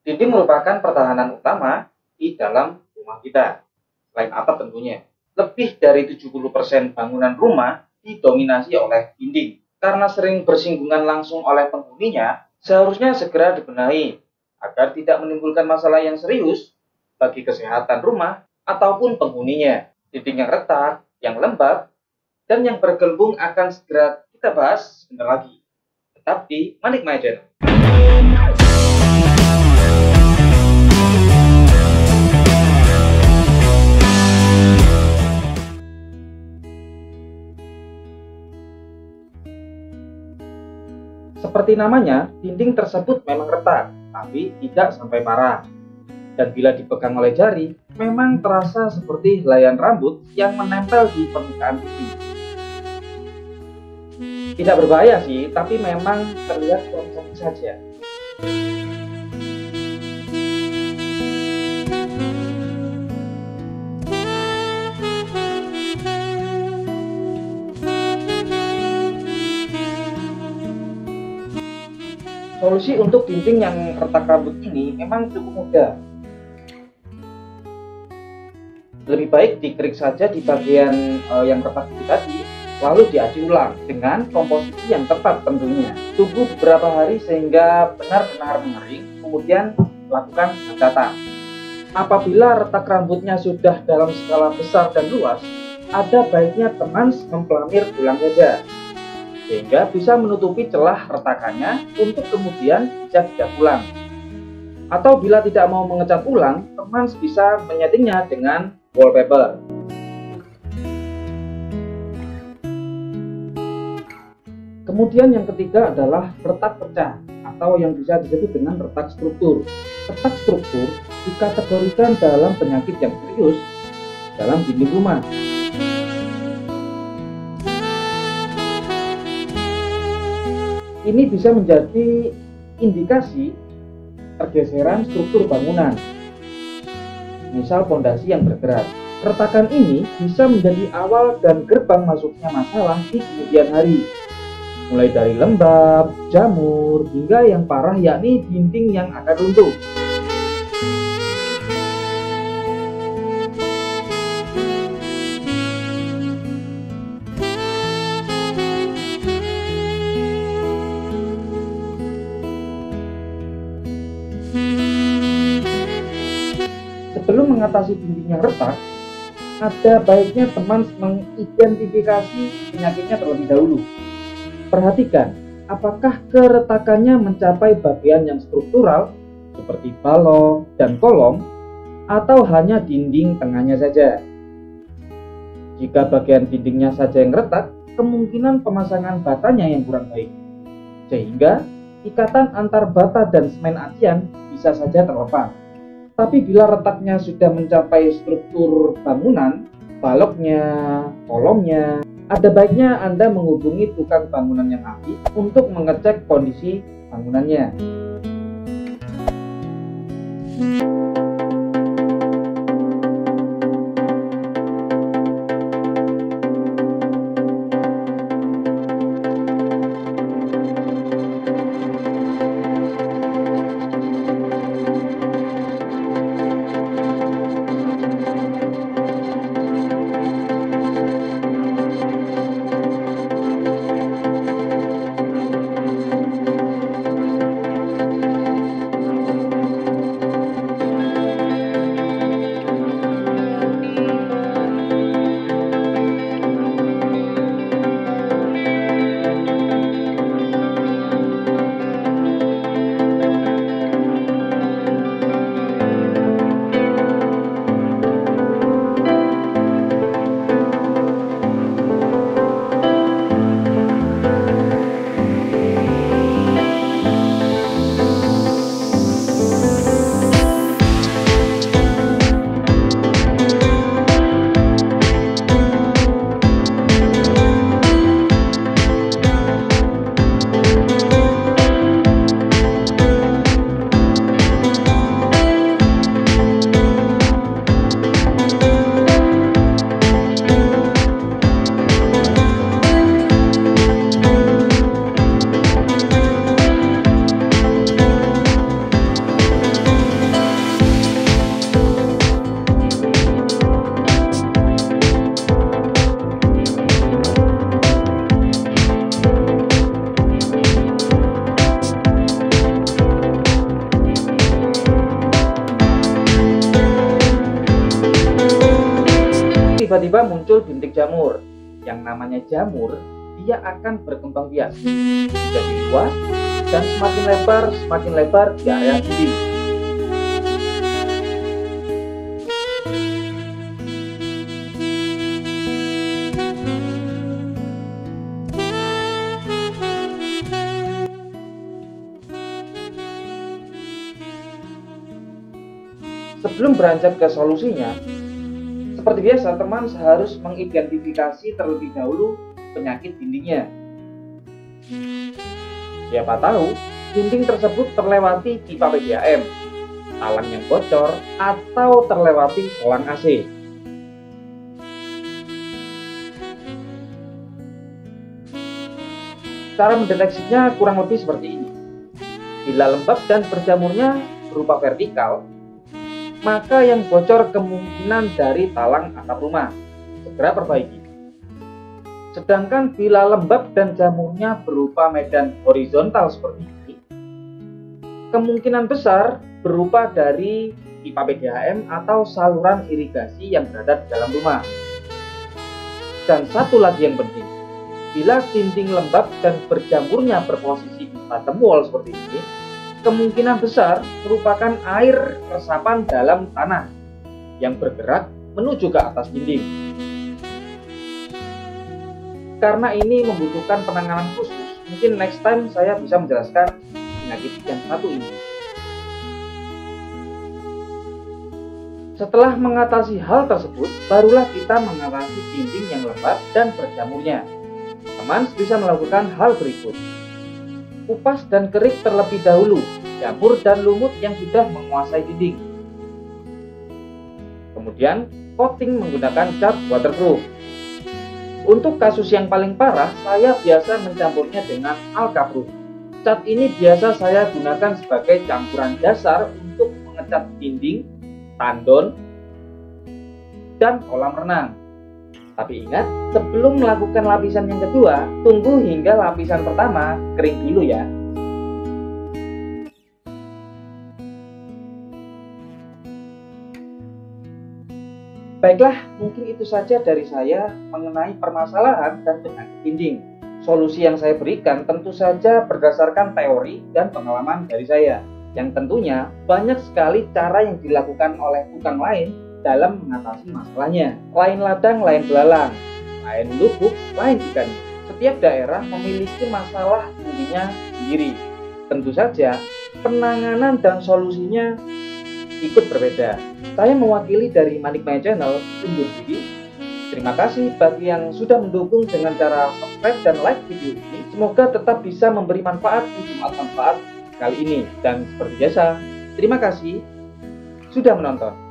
Dinding merupakan pertahanan utama di dalam rumah kita, selain atap tentunya. Lebih dari 70% bangunan rumah didominasi oleh dinding. Karena sering bersinggungan langsung oleh penghuninya, seharusnya segera dibenahi agar tidak menimbulkan masalah yang serius bagi kesehatan rumah ataupun penghuninya. Dinding yang retak, yang lembab, dan yang bergelembung akan segera kita bahas sebentar lagi. Tetap di Manik My Channel. Seperti namanya, dinding tersebut memang retak, tapi tidak sampai parah. Dan bila dipegang oleh jari, memang terasa seperti helaian rambut yang menempel di permukaan dinding. Tidak berbahaya sih, tapi memang terlihat kurang sakit saja. Solusi untuk dinding yang retak rambut ini memang cukup mudah. Lebih baik dikerik saja di bagian yang retak itu tadi, lalu diaci ulang dengan komposisi yang tepat tentunya. Tunggu beberapa hari sehingga benar-benar mengering, kemudian lakukan pengecatan. Apabila retak rambutnya sudah dalam skala besar dan luas, ada baiknya teman mempelamir ulang saja, sehingga bisa menutupi celah retakannya untuk kemudian bisa dicat ulang. Atau bila tidak mau mengecat ulang, teman bisa menyetingnya dengan wallpaper. Kemudian yang ketiga adalah retak pecah atau yang bisa disebut dengan retak struktur. Retak struktur dikategorikan dalam penyakit yang serius dalam dinding rumah. Ini bisa menjadi indikasi pergeseran struktur bangunan, misal fondasi yang bergerak. Retakan ini bisa menjadi awal dan gerbang masuknya masalah di kemudian hari, mulai dari lembab, jamur, hingga yang parah yakni dinding yang akan runtuh. Sebelum mengatasi dinding yang retak, ada baiknya teman mengidentifikasi penyakitnya terlebih dahulu. Perhatikan, apakah keretakannya mencapai bagian yang struktural, seperti balok dan kolom, atau hanya dinding tengahnya saja. Jika bagian dindingnya saja yang retak, kemungkinan pemasangan batanya yang kurang baik, sehingga ikatan antar bata dan semen acian bisa saja terlepas. Tapi bila retaknya sudah mencapai struktur bangunan, baloknya, kolomnya, ada baiknya Anda menghubungi tukang bangunan yang ahli untuk mengecek kondisi bangunannya. tiba-tiba muncul bintik jamur. Yang namanya jamur, dia akan berkembang biak jadi luas dan semakin lebar di area dinding. Sebelum beranjak ke solusinya, seperti biasa, teman harus mengidentifikasi terlebih dahulu penyakit dindingnya. Siapa tahu dinding tersebut terlewati pipa PDAM, talang yang bocor, atau terlewati selang AC. Cara mendeteksinya kurang lebih seperti ini. Bila lembab dan berjamurnya berupa vertikal, maka yang bocor kemungkinan dari talang atap rumah. Segera perbaiki. Sedangkan bila lembab dan jamurnya berupa medan horizontal seperti ini, kemungkinan besar berupa dari pipa PDAM atau saluran irigasi yang berada di dalam rumah. Dan satu lagi yang penting, bila dinding lembab dan berjamurnya berposisi di bottom wall seperti ini, kemungkinan besar merupakan air resapan dalam tanah yang bergerak menuju ke atas dinding. Karena ini membutuhkan penanganan khusus, mungkin next time saya bisa menjelaskan penyakit yang satu ini. Setelah mengatasi hal tersebut, barulah kita mengatasi dinding yang lembab dan berjamurnya. Teman bisa melakukan hal berikut. Kupas dan kerik terlebih dahulu jamur dan lumut yang sudah menguasai dinding. Kemudian, coating menggunakan cat waterproof. Untuk kasus yang paling parah, saya biasa mencampurnya dengan Alkaproof. Cat ini biasa saya gunakan sebagai campuran dasar untuk mengecat dinding, tandon, dan kolam renang. Tapi ingat, sebelum melakukan lapisan yang kedua, tunggu hingga lapisan pertama kering dulu ya. Baiklah, mungkin itu saja dari saya mengenai permasalahan dan penyakit dinding. Solusi yang saya berikan tentu saja berdasarkan teori dan pengalaman dari saya, yang tentunya banyak sekali cara yang dilakukan oleh tukang lain dalam mengatasi masalahnya. Lain ladang, lain belalang, lain lubuk, lain ikannya. Setiap daerah memiliki masalah dindingnya sendiri. Tentu saja penanganan dan solusinya ikut berbeda. Saya mewakili dari Manik Maya Channel undur diri. Terima kasih bagi yang sudah mendukung dengan cara subscribe dan like video ini. Semoga tetap bisa memberi manfaat di Jumat Manfaat kali ini. Dan seperti biasa, terima kasih sudah menonton.